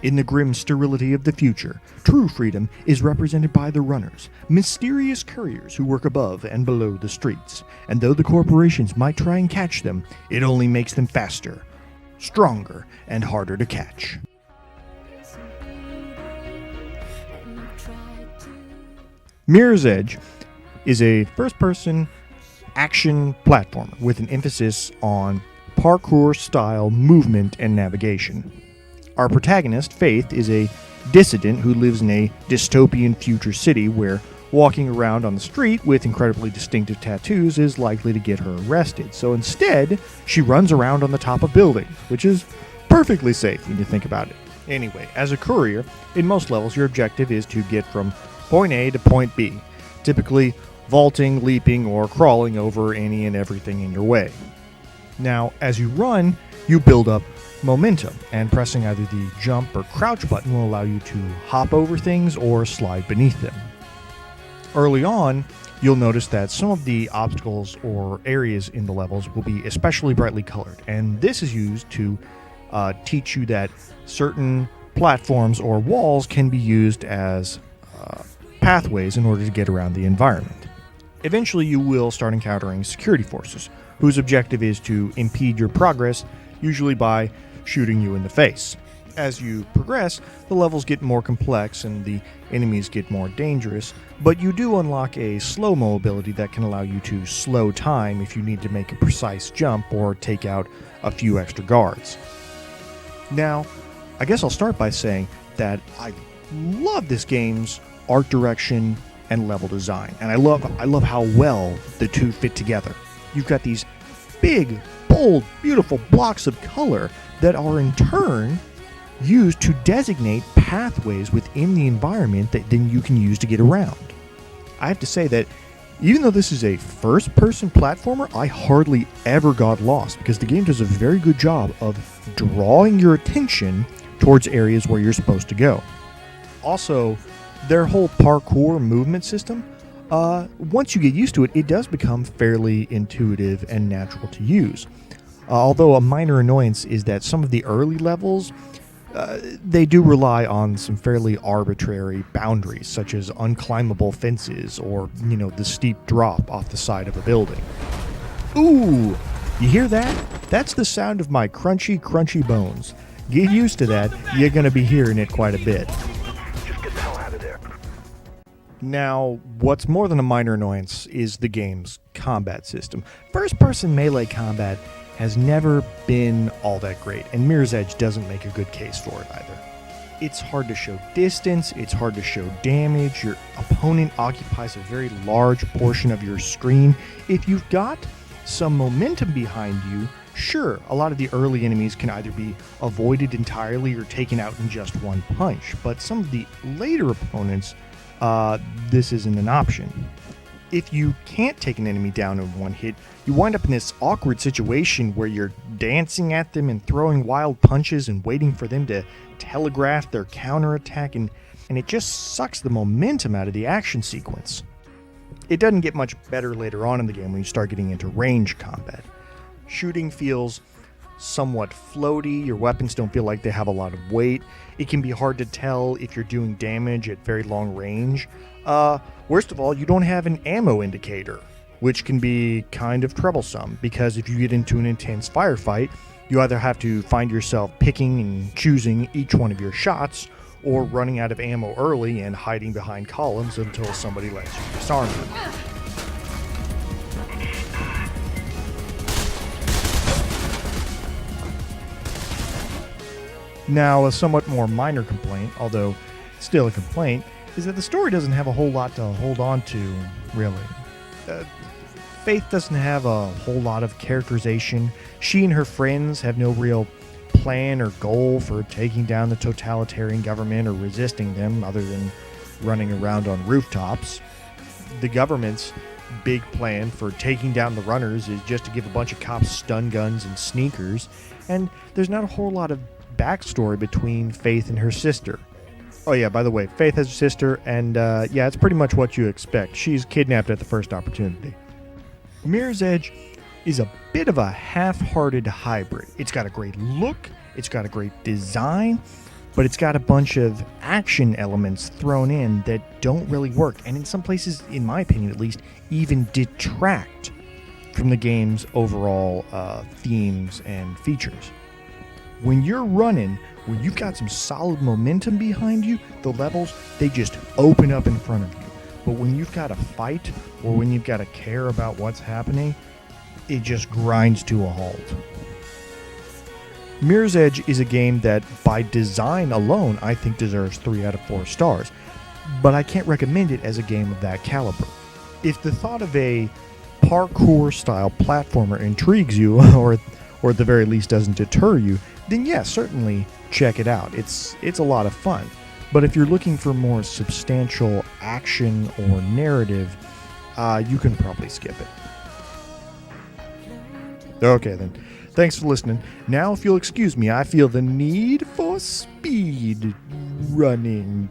In the grim sterility of the future, true freedom is represented by the runners, mysterious couriers who work above and below the streets. And though the corporations might try and catch them, it only makes them faster, stronger, and harder to catch. Mirror's Edge is a first-person action platformer with an emphasis on parkour-style movement and navigation. Our protagonist, Faith, is a dissident who lives in a dystopian future city where walking around on the street with incredibly distinctive tattoos is likely to get her arrested. So instead, she runs around on the top of buildings, which is perfectly safe when you think about it. Anyway, as a courier, in most levels your objective is to get from point A to point B, typically vaulting, leaping, or crawling over any and everything in your way. Now, as you run, you build up momentum, and pressing either the jump or crouch button will allow you to hop over things or slide beneath them. Early on, you'll notice that some of the obstacles or areas in the levels will be especially brightly colored, and this is used to teach you that certain platforms or walls can be used as pathways in order to get around the environment. Eventually, you will start encountering security forces, whose objective is to impede your progress, usually by shooting you in the face. As you progress, the levels get more complex and the enemies get more dangerous, but you do unlock a slow-mo ability that can allow you to slow time if you need to make a precise jump or take out a few extra guards. Now, I guess I'll start by saying that I love this game's art direction and level design, and I love how well the two fit together. You've got these big, bold, beautiful blocks of color that are in turn used to designate pathways within the environment that then you can use to get around. I have to say that even though this is a first-person platformer, I hardly ever got lost because the game does a very good job of drawing your attention towards areas where you're supposed to go. Also, their whole parkour movement system, once you get used to it, it does become fairly intuitive and natural to use. Although a minor annoyance is that some of the early levels, they do rely on some fairly arbitrary boundaries, such as unclimbable fences or, the steep drop off the side of a building. Ooh, you hear that? That's the sound of my crunchy, crunchy bones. Get used to that, you're going to be hearing it quite a bit. Now, what's more than a minor annoyance is the game's combat system. First-person melee combat has never been all that great, and Mirror's Edge doesn't make a good case for it either. It's hard to show distance, it's hard to show damage, your opponent occupies a very large portion of your screen. If you've got some momentum behind you, sure, a lot of the early enemies can either be avoided entirely or taken out in just one punch, but some of the later opponents, this isn't an option. If you can't take an enemy down in one hit, you wind up in this awkward situation where you're dancing at them and throwing wild punches and waiting for them to telegraph their counterattack, and it just sucks the momentum out of the action sequence. It doesn't get much better later on in the game when you start getting into range combat. Shooting feels somewhat floaty, your weapons don't feel like they have a lot of weight, it can be hard to tell if you're doing damage at very long range. Worst of all, you don't have an ammo indicator, which can be kind of troublesome, because if you get into an intense firefight, you either have to find yourself picking and choosing each one of your shots, or running out of ammo early and hiding behind columns until somebody lets you disarm them. Now, a somewhat more minor complaint, although still a complaint, is that the story doesn't have a whole lot to hold on to, really. Faith doesn't have a whole lot of characterization. She and her friends have no real plan or goal for taking down the totalitarian government or resisting them other than running around on rooftops. The government's big plan for taking down the runners is just to give a bunch of cops stun guns and sneakers, and there's not a whole lot of backstory between Faith and her sister. Oh yeah, by the way, Faith has a sister, and it's pretty much what you expect. She's kidnapped at the first opportunity. Mirror's Edge is a bit of a half-hearted hybrid. It's got a great look, it's got a great design, but it's got a bunch of action elements thrown in that don't really work, and in some places, in my opinion at least, even detract from the game's overall themes and features. When you're running, when you've got some solid momentum behind you, the levels, they just open up in front of you. But when you've got to fight, or when you've got to care about what's happening, it just grinds to a halt. Mirror's Edge is a game that, by design alone, I think deserves 3 out of 4 stars, but I can't recommend it as a game of that caliber. If the thought of a parkour-style platformer intrigues you, or at the very least doesn't deter you, then yes, certainly check it out. It's a lot of fun. But if you're looking for more substantial action or narrative, you can probably skip it. Okay then. Thanks for listening. Now, if you'll excuse me, I feel the need for speed running.